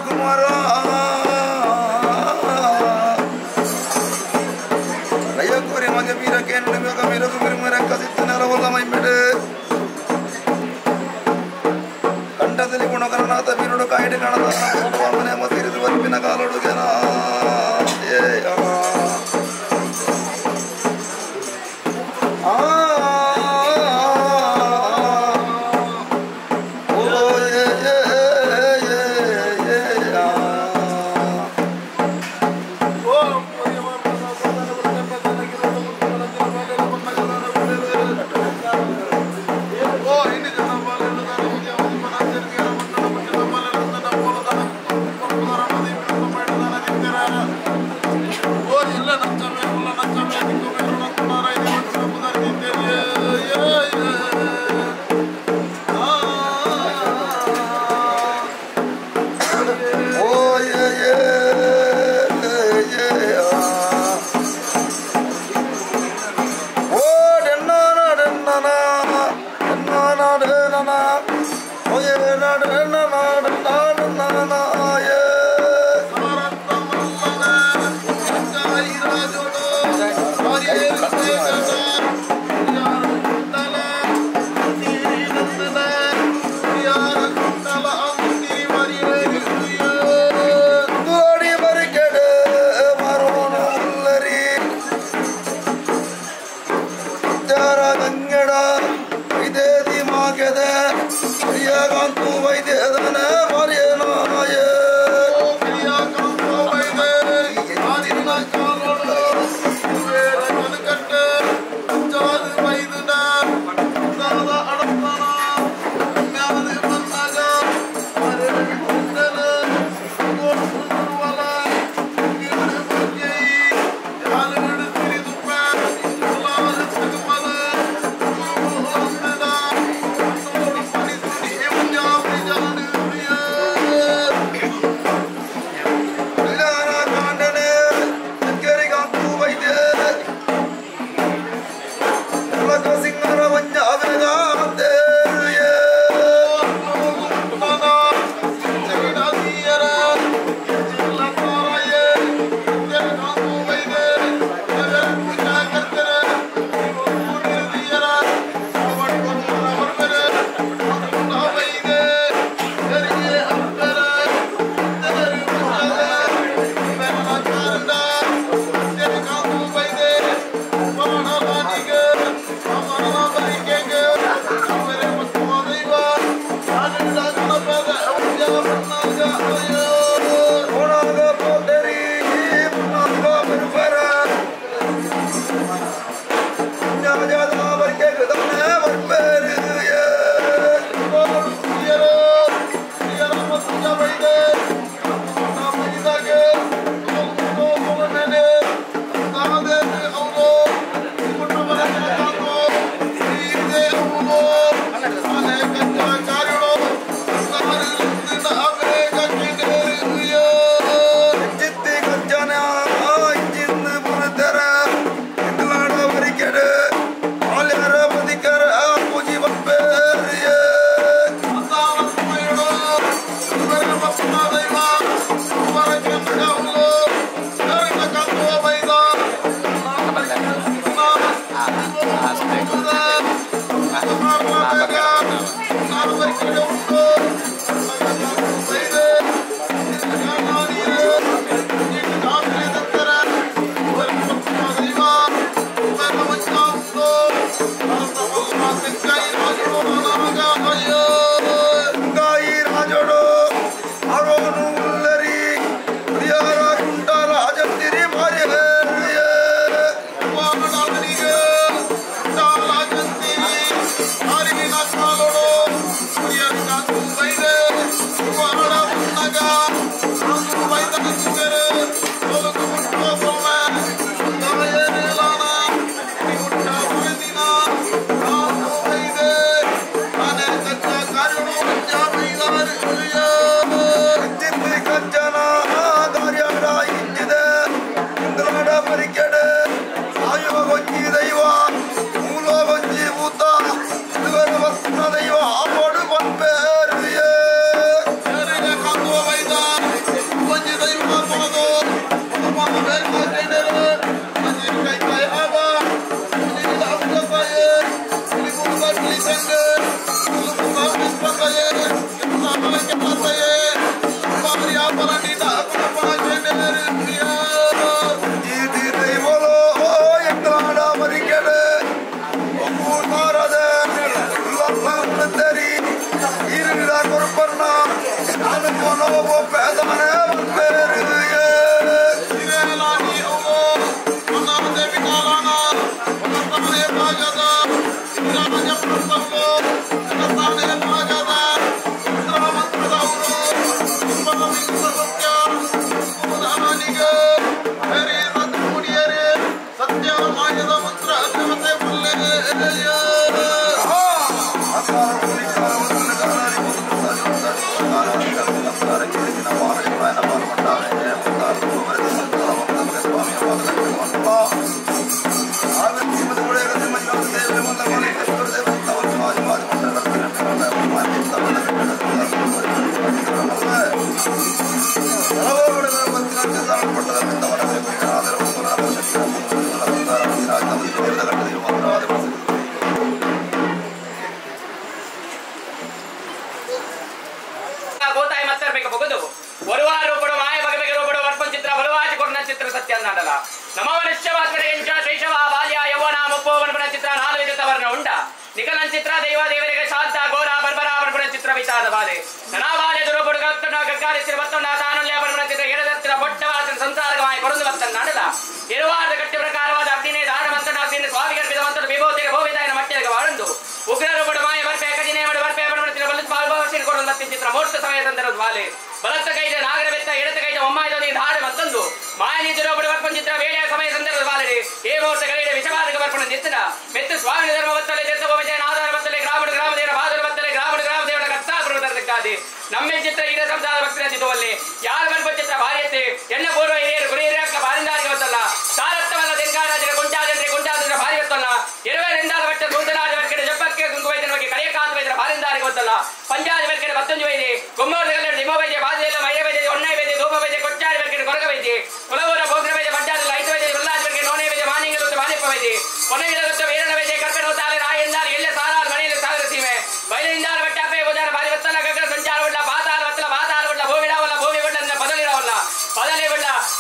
ಕುಮಾರ ರಯ್ಯಕೋರಿ ಮಗೆ ಮೀರಕ್ಕೆ ನುಡಿಬೇಕ ಮೀರಕು ಮಿರುಮರ ಕಸಿತ್ತನೆಲ್ಲ ಹೊಲ ಮೈಮೆಡು ಕಂಠದಲ್ಲಿ ಗುಣಕರನಾಥ ಬೀರುಡು ಕಾಯಿಡೆ ಕಾಣದ ಮನೆ ಮತ್ತಿರಿದು ಬರ್ಪಿನ ಕಾಲೊಡುಗೆನ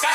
ಕಷ್ಟ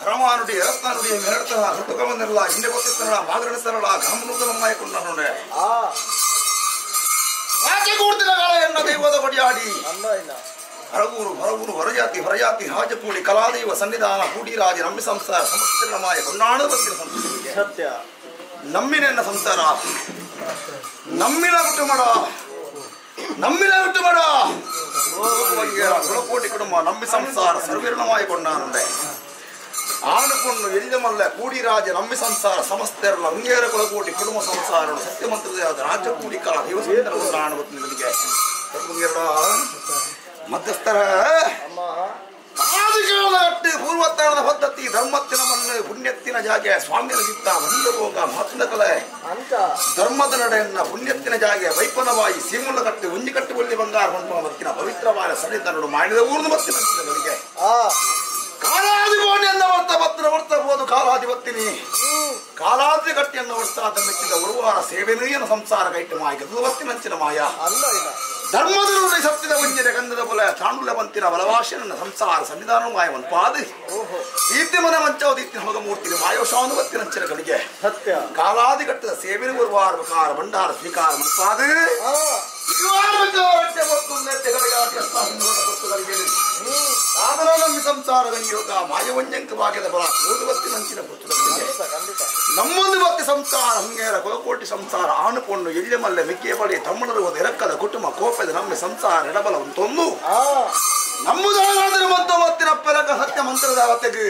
ರಮಾನುಡಿ ರತ್ನಾನುಡಿ ಮೆರಡ್ತನ ಋತುಕಮಂದಿರಲ್ಲ ಹಿಂದೆ ಗೊತ್ತಿಸ್ತನಳ ಮಾಗರಣಿಸ್ತನಳ ಗಾಮನೂತನಮ್ಮಾಯ ಕೊಂಡನೊಡೆ ಆಚೆ ಕೂಡ್ತಿನ ಕಾಲ ಎನ್ನ ದೈವದ ಬಡಿಯಾಡಿ ಹರಗೂರು ಹೊರಗೂರು ಹೊರಜಾತಿ ಹೊರಜಾತಿ ರಾಜಕೂಡಿ ಕಲಾದೈವ ಸನ್ನಿಧಾನ ಕೂಡಿರಾಜ ನಮ್ಮಿ ಸಂಸಾರ ಸಮಸ್ತಿರಮಾಯ ಕೊಂಡಾಣ ಬತ್ತಿನ ಸಂಸ್ಕೃತಿಗೆ ಸತ್ಯ ನಮ್ಮಿನೆನ್ನ ಸಂಸಾರ ನಮ್ಮಿನ ಕುಟುಂಬ ನಮ್ಮಿನ ಕುಟುಂಬ ಕುಳಕೋಟಿ ಕುಟುಂಬ ನಮ್ಮಿ ಸಂಸಾರ ಸರ್ವೀರ್ಣಮಾಯ ಕೊಂಡಾನುಂಡೆ ಆನಪೊನ್ನು ಎಲ್ಲಿಮಲ್ಲ ಕೂಡಿರಾಜ ನಮ್ಮಿ ಸಂಸಾರ ಸಮಸ್ತೆರಲ್ಲ ಅಂಗೇರ ಕುಳಕೋಟಿ ಕುಟುಂಬ ಸಂಸಾರ ಸತ್ಯಮಂತ್ರದ ರಾಜ್ಯ ಕೂಡಿ ಕಾಲ ದಿವಸ ಆಣಬತ್ತಿನಿಗೆ ಮಧ್ಯಸ್ಥರ ಆದಿಕಾಲಗಟ್ಟಿ ಪೂರ್ವತ್ತಾಳದ ಪದ್ಧತಿ ಧರ್ಮತ್ತಿನ ಮಣ್ಣು ಪುಣ್ಯತ್ತಿನ ಜಾಗೆ ಸ್ವಾಮಿಯ ಚಿತ್ತ ಮಂದಭೋಗ ಮಹತ್ವದ ಕಲೆ ಧರ್ಮದ ನಡೆಯನ್ನ ಪುಣ್ಯತ್ತಿನ ಜಾಗೆ ವೈಪನವಾಯಿ ಸೀಮುಲ ಕಟ್ಟಿ ಉಂಜಿ ಕಟ್ಟಿ ಒಳ್ಳಿ ಬಂಗಾರ ಹೊಂದುವ ಮತ್ತಿನ ಪವಿತ್ರವಾದ ಸನ್ನಿಧ ನಡು ಮಾಡಿದ ಊರ್ದು ಮತ್ತಿನ ಗಳಿಗೆ ಕಾಲಾಧಿಪತಿಯನ್ನ ವರ್ತ ಕಾಲಾಧಿಪತ್ತಿನಿ ಕಾಲಾದ್ರಿ ಗಟ್ಟಿಯನ್ನು ವರ್ಷಾದ ಮೆಚ್ಚಿದ ಉರುವಾರ ಸೇವೆನೀಯನ ಸಂಸಾರ ಕೈಟ್ಟು ಮಾಯ ಗದುವತ್ತಿನಂಚಿನ ಮಾಯ ಧರ್ಮದ ನುಡಿ ಸತ್ತಿದ ವಂಜನೆ ಗಂಧದ ಬಲ ತಾಂಡುಲ ಬಂತಿನ ಬಲವಾಶನ ಸಂಸಾರ ಸನ್ನಿಧಾನ ಮಾಯವನ್ನು ಪಾದಿ ದೀಪ್ತಿಮನ ಮಂಚವ ದೀಪ್ತಿನ ಹೋಗಮೂರ್ತಿಗೆ ಮಾಯೋಶಾನುವತ್ತಿನಂಚಿನ ಗಳಿಗೆ ಕಾಲಾದಿಗಟ್ಟದ ಸೇವೆನ ಉರುವಾರ ಪ್ರಕಾರ ಭಂಡಾರ ಸ್ವೀಕಾರ ಮಂಪಾದಿ ಸಂಸಾರ ಗಂಯೋಗ ಮಾಯವಂಜಂಕ ಭಾಗ್ಯದ ಬಲ ಓದುವತ್ತಿನಂಚಿನ ನಮ್ಮೊಂದು ಭಕ್ತಿ ಸಂಸಾರ ಹಂಗೇರ ಕೊಲಕೋಟಿ ಸಂಸಾರ ಆನುಕೊಂಡು ಎಳ್ಳೆ ಮಲ್ಲೆ ಮಿಕ್ಕೆ ಬಳಿ ತಮ್ಮನರು ಎರಕ್ಕದ ಕುಟುಂಬ ಕೋಪದ ನಮ್ಮ ಸಂಸಾರ ಎಡಬಲ ಒಂದೊಂದು ನಮ್ಮದಾದರೂ ಮತ್ತು ಮತ್ತಿನ ಪೆಲಕ ಸತ್ಯ ಮಂತ್ರದ ಅವತೆಗೆ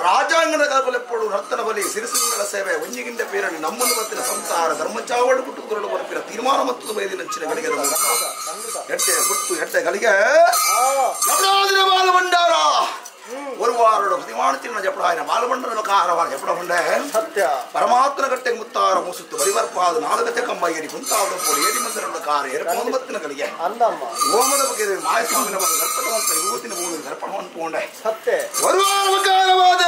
ರಾಜಾಂಗದ ಕಲ್ಪಲೆಪ್ಪಡು ನರ್ತನ ಬಲಿ ಸಿರಿಸಿಂಗಲ ಸೇವೆ ಒಂಜಿಗಿಂದ ಪೇರಣಿ ನಮ್ಮನ್ನು ಮತ್ತಿನ ಸಂಸಾರ ಧರ್ಮಚಾವಡು ಕುಟುಂಬಗಳು ಬರಪಿನ ತೀರ್ಮಾನ ಮತ್ತು ಬೈದಿನಂಚಿನ ಗಳಿಗೆ ಎಟ್ಟೆ ಗುಟ್ಟು ಎಟ್ಟೆ ಗಳಿಗೆ ಬಾಲಭಂಡಾರ ஒரு வாரோட பதிவானத்தின் ஜப்படாயின பாலபண்டன காரவார ஜப்படபண்ட சத்ய பரமாத்மன கட்டை முத்தார முசுத்து வரிவர்பாது நாலகத்தை கம்மையரி குந்தாவட போடி ஏடி மந்திரன கார ஏற்போமத்தின கலிಗೆ ಅನ್ನಮ್ಮ ಓಮದ ಬಗ್ಗೆ ಮಾಯಸ್ವಾಮಿನ ಬಗ್ಗೆ ಗರ್ಪಣವಂತ ಇವತ್ತಿನ ಮೂಲ ಗರ್ಪಣವನ್ನು ಪೋಂಡೆ ಸತ್ಯ ஒரு வார காரவாದ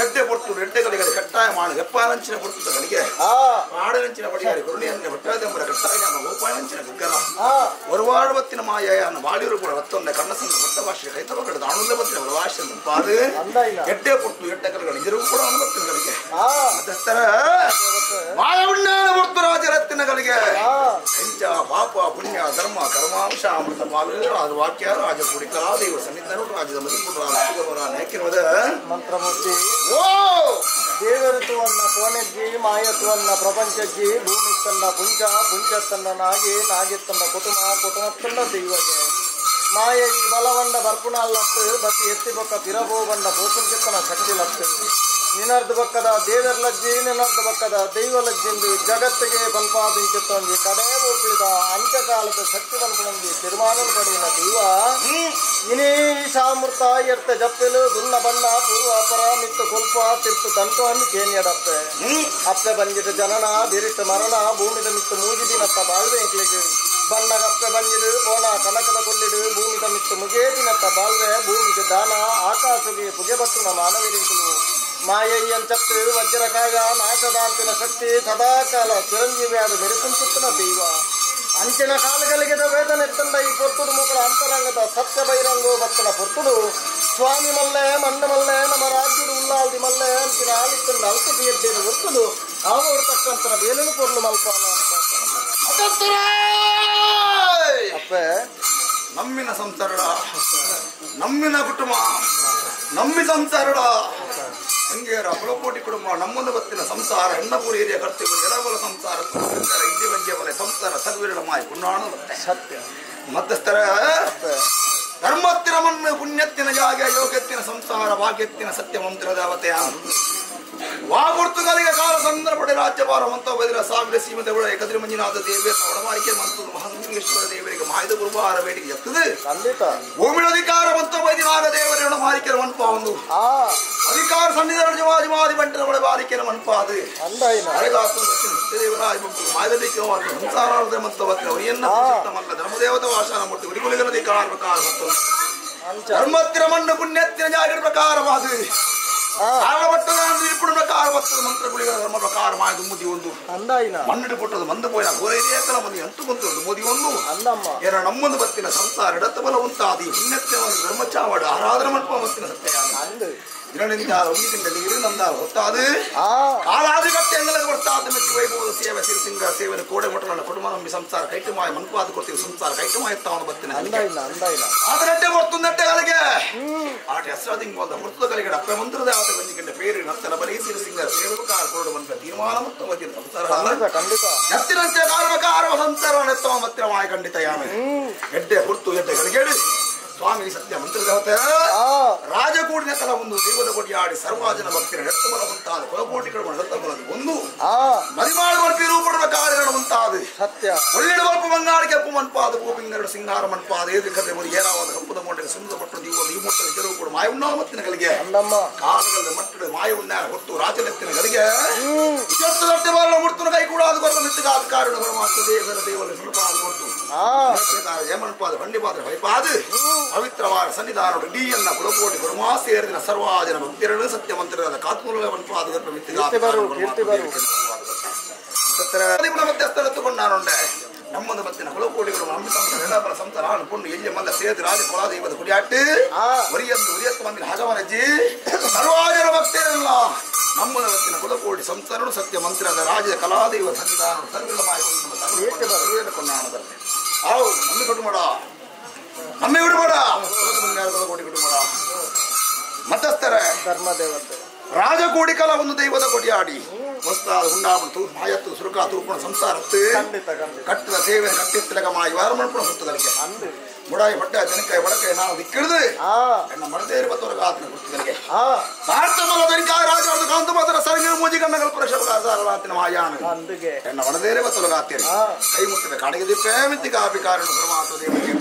ಎಡ್ಡೆ ಪೊಟ್ಟು ಎಡ್ಡೆಗಳಿಗೆ ಕಟ್ಟಾಯ ಮಾಡಿ ವೆಪ್ಪಾರಂಚಿನ ಪೊಟ್ಟುಗಳಿಗೆ ಆಡರಂಚಿನ ಬಡಿಯಾರಿ ಕರುಣಿಯನ್ನ ಬೆಟ್ಟದೆಂಬರ ಕಟ್ಟಾಯ ನಮ್ಮ ಗೋಪಾಯಂಚಿನ ಗಗ್ಗಲ ಒರವಾಡುವತ್ತಿನ ಮಾಯನ ಬಾಳಿರು ಕೂಡ ಒತ್ತೊಂದೆ ಕಣ್ಣಸಂದ ಭಟ್ಟ ಭಾಷೆ ಕೈತವಗಡ ಆನಂದ ಬತ್ತಿನ ಭಾಷೆ ಪಾದು ಎಡ್ಡೆ ಪೊಟ್ಟು ಎಡ್ಡೆಗಳಿಗೆ ಇದರು ಕೂಡ ಅನುಭವಗಳಿಗೆ ಅದಸ್ತರ ಮಾಯವುಣ್ಣಾನ ಪೊಟ್ಟು ರಾಜರತ್ನಗಳಿಗೆ ಎಂಚ ಪಾಪ ಪುಣ್ಯ ಧರ್ಮ ಕರ್ಮಾಂಶ ಅಮೃತ ಪಾಲು ರಾಜ ವಾಕ್ಯ ರಾಜ ಕೂಡಿ ಕಲಾದೇವ ಸನ್ನಿಧರು ರಾಜದ ಮದಿಪುರ ರಾಜವರ ನೇಕಿರುವುದ ಮಂತ್ರಮೂರ್ತಿ ದೇವಋತುವನ್ನ ಕೋಣೆಜ್ಜಿ ಮಾಯತ್ವನ್ನ ಪ್ರಪಂಚಜ್ಜಿ ಭೂಮಿಸ್ತನ್ನ ಪುಂಚಸ್ತನ್ನ ನಾಗಿತ್ತನ್ನ ಕುಟುಂಬತ್ತನ್ನ ದೈವಗೆ ಮಾಯ ಈ ಬಲವಂಡ ಬರ್ಪುಣಲ್ಲತ್ತು ಬತ್ತಿ ಎತ್ತಿ ಬೊಕ್ಕ ಪಿರಬೋ ಬಂಡ ಪೋಪುಂಚತ್ತನ ಶಕ್ತಿ ಲತ್ತು ನಿನ್ನರ್ಧ ಪಕ್ಕದ ದೇವರ ಲಜ್ಜಿ ನಿನ್ನರ್ಧ ಪಕ್ಕದ ದೈವ ಲಜ್ಜಿಂದು ಜಗತ್ತಿಗೆ ಬಲ್ಪಾದಿಂಚುತ್ತೊಂದು ಕಡೆ ಒಪ್ಪಿದ ಅಂತ್ಯಕಾಲದ ಶಕ್ತಿವಂತನೊಂದಿ ತೀರ್ಮಾನ ಪಡೆಯಿನ ದೈವ ಇನಿ ಈಶಾಮೃತ ಎರ್ತ ಜಪ್ಪೆಲು ದುನ್ನ ಬಣ್ಣ ಪೂರ್ವ ಅಪರ ಮಿತ್ತು ಕೊಲ್ಪ ತಿರ್ತು ದಂಟು ಅನ್ನು ಕೇನ್ಯಡಪ್ಪೆ ಅಪ್ಪೆ ಬಂಜಿದ ಜನನ ಬಿರಿಟ್ಟು ಮರಣ ಭೂಮಿದ ಮಿತ್ತು ಮೂಜಿದಿನತ್ತ ಬಾಳ್ವೆ ಬಣ್ಣಗಪ್ಪೆ ಬಂಜಿಡು ಕೋಣ ಕನಕದ ಕೊಲ್ಲಿಡು ಭೂಮಿದ ಮಿತ್ತು ಮುಗೇದಿನತ್ತ ಬಾಳ್ವೆ ಭೂಮಿಗೆ ದಾನ ಆಕಾಶಗೆ ಪುಗೆ ಬಟ್ಟುನ ಮಾನವರಿಂಕಲು ಮಾಯಯ್ಯಂಚತ್ತು ವಜ್ರಕಾಯ ನಾಶದಾಂತಿನ ಶಕ್ತಿ ಸದಾಕಾಲ ಚಿರಂಜೀವಿಯಾದ ಮೆರೆಸುಂಚಿತ್ತನ ದೈವ ಅಂಚಿನ ಕಾಲಗಳಿಗೆ ವೇದನೆತ್ತಂಡ ಈ ಪೊರ್ತುಡು ಮುಗಳ ಅಂತರಂಗದ ಸತ್ಯ ಬೈರಂಗೋ ಭಕ್ತನ ಪೊರ್ತುಡು ಸ್ವಾಮಿ ಮಲ್ಲೆ ಮಣ್ಣ ಮಲ್ಲೆ ನಮ್ಮ ರಾಜ್ಯಡು ಉಲ್ಲಾಲ್ದಿ ಮಲ್ಲೆ ಅಂಚಿನ ಆಲಿತ್ತಂಡ ಅಲ್ಕದಿ ಎದ್ದೇನು ಗೊತ್ತದು ಅವರು ತಕ್ಕಂತನ ಬೇಲನು ಪೊರ್ಲು ಮಲ್ಪಾಲ ಅಪ್ಪೆ ನಮ್ಮಿನ ಸಂಸಾರಡ ನಮ್ಮಿನ ಕುಟುಂಬ ನಮ್ಮಿ ಸಂಸಾರಡ ಹಂಗೇರ ಕುಲಕೋಟಿ ಕುಟುಂಬ ನಮ್ಮೊಂದು ಬತ್ತಿನ ಸಂಸಾರ ಹೆಣ್ಣಪುರಿ ಹಿರಿಯ ಕರ್ತಿಗಳು ಎಡಬಲ ಸಂಸಾರ ಇಂಡಿ ಬಗ್ಗೆ ಬಲೆ ಸಂಸಾರ ಸರ್ವಿರಳ ಮಾಯಿ ಪುಣ್ಯಾಣ ಸತ್ಯ ಮಧ್ಯಸ್ಥರ ಧರ್ಮತ್ತಿನ ಮಣ್ಣು ಪುಣ್ಯತ್ತಿನ ಜಾಗ ಯೋಗ್ಯತ್ತಿನ ಸಂಸಾರ ಭಾಗ್ಯತ್ತಿನ ಸತ್ಯ ಮಂತ್ರ ದೇವತೆಯ ವಾಗುರ್ತುಗಳಿಗೆ ಕಾಲ ಸಂದರ್ಭ ರಾಜ್ಯಭಾರ ಮಂತ ಬದಿರ ಸಾವಿರ ಸೀಮಿತಗಳು ಕದ್ರಿ ಮಂಜುನಾಥ ದೇವಿಯ ಒಡಮಾರಿಕೆ ಮಂತ್ರ ಮಹಾಲಿಂಗೇಶ್ವರ ದೇವರಿಗೆ ಮಾಹಿದ ಗುರುವಾರ ಬೇಟಿಗೆ ಎತ್ತದೆ ಖಂಡಿತ ಭೂಮಿಯ ಅಧಿಕಾರ ಮಂತ ಬೈದಿನಾಗ ದೇವರ ಒಡಮಾರಿಕೆ ಮನ್ಪ ಒಂದು ಅಧಿಕಾರ ಸನ್ನಿಧಾನ ಜವಾಜಿಮಾದಿ ಬಂಟನ ಒಳ ಬಾರಿಕೆ ಮನ್ಪ ಅದು ದೇವರಾಜ ಮಾಯದಲಿಕೆ ಸಂಸಾರ ಮಂತ ಬತ್ತಿನ ಅವರಿಯನ್ನ ಧರ್ಮದೇವತ ವಾಸನ ಮೂರ್ತಿ ಉರಿಗುಲಿಗನ ಅಧಿಕಾರ ಪ್ರಕಾರ ಧರ್ಮತ್ತಿನ ಮಣ್ಣು ಪುಣ್ಯತ್ತಿನ ಜಾಗರ ಪ್ರಕಾರವಾದ ಮಂತ್ರಗುಳಿಗಳ ಧರ್ಮ ಪ್ರಕಾರ ಮಾಯದು ಮುದಿ ಒಂದು ಮಣ್ಣಿಟ್ಟು ಕೊಟ್ಟದು ಮಂದ ಪೋಯಿನ ಗೋರೇಕಲ ಮಂದಿ ಅಂತು ಬಂತು ಮೋದಿ ಒಂದು ಏನ ನಮ್ಮೊಂದು ಬತ್ತಿನ ಸಂಸಾರ ಎಡತ್ತ ಬಲ ಉಂಟಾದಿ ಪುಣ್ಯತ್ಯ ಒಂದು ಧರ್ಮಚಾವಡ ಆರಾಧನ ಮಲ್ಪ ಬತ್ತಿನ ಸತ್ಯ ಗೊತ್ತಾದು ಕಾಲಾಧಿಪತ್ಯ ಎಂಗಲಕ್ಕೆ ಬರ್ತಾದ ಮೆಚ್ಚು ವೈಭವದ ಸೇವೆ ಸಿರಿಸಿಂಗ ಸೇವೆನ ಕೋಡೆ ಮಠನ ಕುಟುಂಬ ನಂಬಿ ಸಂಸಾರ ಕೈಟುಮಾಯ ಮನ್ಪಾದ ಕೊಡ್ತೀವಿ ಸಂಸಾರ ಕೈಟುಮಾಯ ಎತ್ತವನು ಬರ್ತೀನಿ ಆದಗಟ್ಟೆ ಬರ್ತುಂದಟ್ಟೆ ಕಲಿಗೆ ಆಟ ಹೆಸರಾದಿಂಗ್ ಬಂದ ಮೃತದ ಕಲಿಗೆ ಅಪ್ಪ ಮಂತ್ರದ ಆತ ಬಂದಿಕೊಂಡ ಪೇರಿ ನರ್ತನ ಬಲಿ ಸಿರಿಸಿಂಗ ಸೇವಕಾರ ಕೊರಡು ಬಂದ ತೀರ್ಮಾನ ಮತ್ತು ಮತ್ತಿನ ಸಂಸಾರ ಖಂಡಿತ ಎತ್ತಿನಂತೆ ಕಾಲಕಾರ ಸಂಸಾರ ಎತ್ತವ ಮತ್ತಿನ ಮಾಯ ಖಂಡಿತ ಯಾಮೆ ಎಡ್ಡೆ ಹುರ್ತು ಎಡ್ಡೆ ಕಲಿಗೇಡಿ ಸ್ವಾಮಿ ಸತ್ಯ ಮಂತ್ರದೇವತೆ ರಾಜಕೂಡಿನ ತಲ ಒಂದು ದೇವದ ಕೊಡಿಯಾಡಿ ಸರ್ವಾಜನ ಭಕ್ತಿನ ಎತ್ತಮಲ ಮುಂತಾದ ಕುಲಕೋಟಿಗಳು ಒಂದು ಮರಿಮಾಳು ಬರ್ಪಿ ರೂಪಡುವ ಕಾರ್ಯಗಳ ಮುಂತಾದ ಸತ್ಯ ಒಳ್ಳೆಯ ಬಲ್ಪು ಬಂಗಾಳ ಕೆಂಪು ಮನ್ಪಾದ ಗೋಪಿಂಗರಡು ಸಿಂಗಾರ ಮನ್ಪಾದ ಏದು ಕತೆ ಮುರಿ ಏನಾವಾದ ಹಂಪದ ಮೊಂಡೆ ಸುಂದರ ಪಟ್ಟು ದೀವ ಈ ಮುಟ್ಟದ ಕೆರವು ಕೂಡ ಮಾಯ ಉಣ್ಣಾವ ಮತ್ತಿನ ಕಲಿಗೆ ಕಾಲಗಳ ಮಟ್ಟದ ಮಾಯ ಉಣ್ಣಾರ ಹೊತ್ತು ರಾಜನೆತ್ತಿನ ಕಲಿಗೆ ಇಷ್ಟೊತ್ತು ಬರಲ ಮುರ್ತನ ಕೈ ಕೂಡ ಅದು ಬರಲ ಮೆತ್ತಿಗಾದ ಕಾರಣ ಬರಮಾತ ದೇವರ ದೇವರ ಸುಲಭಾದ ಕೊಟ್ಟು ಜಯಮನ್ಪಾದ ಖಂಡಿಪಾದ ಭಯಪಾದ ಪವಿತ್ರವಾದ ಸನ್ನಿಧಾನ ಡಿಯನ್ನ ಕುಲಕೋಟಿ ಗುರುಮಾ ಸೇರಿದ ಸರ್ವಾಜನ ಭಕ್ತಿರಳು ಸತ್ಯ ಮಂತ್ರದ ಕಾತ್ಮೂಲ ಮನ್ಪಾದ ಮಧ್ಯಸ್ಥಳೆತ್ತುಕೊಂಡಾನುಂಡೆ ನಮ್ಮೊಂದು ಮತ್ತಿನ ಕುಲಕೋಟಿಗಳು ನಂಬಿತ ಸಂಸಾರ ಅನ್ಕೊಂಡು ಎಲ್ಲಿ ಮಲ್ಲ ಸೇರಿ ರಾಜ ಕುಲಾದೈವದ ಕುಡಿಯಾಟ್ಟು ಉರಿಯತ್ತು ಉರಿಯತ್ತು ಮಂದಿನ ಹಗವನಜ್ಜಿ ಸರ್ವಾಜನ ಭಕ್ತಿರಲ್ಲ ನಮ್ಮದ ಮತ್ತಿನ ಕುಲಕೋಟಿ ಸಂಸಾರನು ಸತ್ಯ ಮಂತ್ರದ ರಾಜ ಕಲಾದೈವ ಸನ್ನಿಧಾನ ಸರ್ವಿಲ್ಲ ಮಾಹಿತಿ ಕೊಂಡಾಣದಲ್ಲಿ ಆವು ನಮ್ಮಿ ಕೊಟ್ಟು ಮಾಡ ನಮ್ಮೆ ಬಿಡಬೇಡ ಕೋಟಿ ಬಿಡಬೇಡ ಮತಸ್ಥರ ಧರ್ಮದೇವತೆ ರಾಜಕೋಡಿ ಕಲ ಒಂದು ದೈವದ ಕೊಡಿಯಾಡಿ ವಸ್ತಾದ ಉಂಡಾಮಂತು ಮಾಯತ್ತು ಸುರುಕ ತೂಪಣ ಸಂಸಾರತ್ತು ಕಟ್ಟದ ಸೇವೆ ಕಟ್ಟಿತ್ತಲಗ ಮಾಯಿ ವಾರ ಮಣ್ಪಣ ಸುತ್ತದಲ್ಲಿಗೆ ಮುಡಾಯಿ ಬಟ್ಟೆ ಜನಕಾಯಿ ಬಡಕಾಯಿ ನಾವು ದಿಕ್ಕಿಡ್ದು ಎನ್ನ ಮಡದೇರಿ ಬತ್ತವರೆಗೆ ಆತನ ಗುರ್ತದಲ್ಲಿಗೆ ಸಾರ್ಥಮಲ ದನಿಕಾಯ ರಾಜವಾದ ಕಾಂತು ಮಾತ್ರ ಸರಂಗ ಮೂಜಿ ಕಣ್ಣಗಳು ಪುರಶಾತಿನ ಮಾಯಾನ ಎನ್ನ ಮಡದೇರಿ ಬತ್ತವರೆಗೆ ಆತೇನೆ ಕೈ ಮುಟ್ಟಿದ ಕಾಡಿಗೆ ದಿಪ್ಪೆ ಮಿತ್ತಿ ಕಾಪಿ ಕಾರಣ ಪರಮಾತ್ಮ ದೇವರಿಗೆ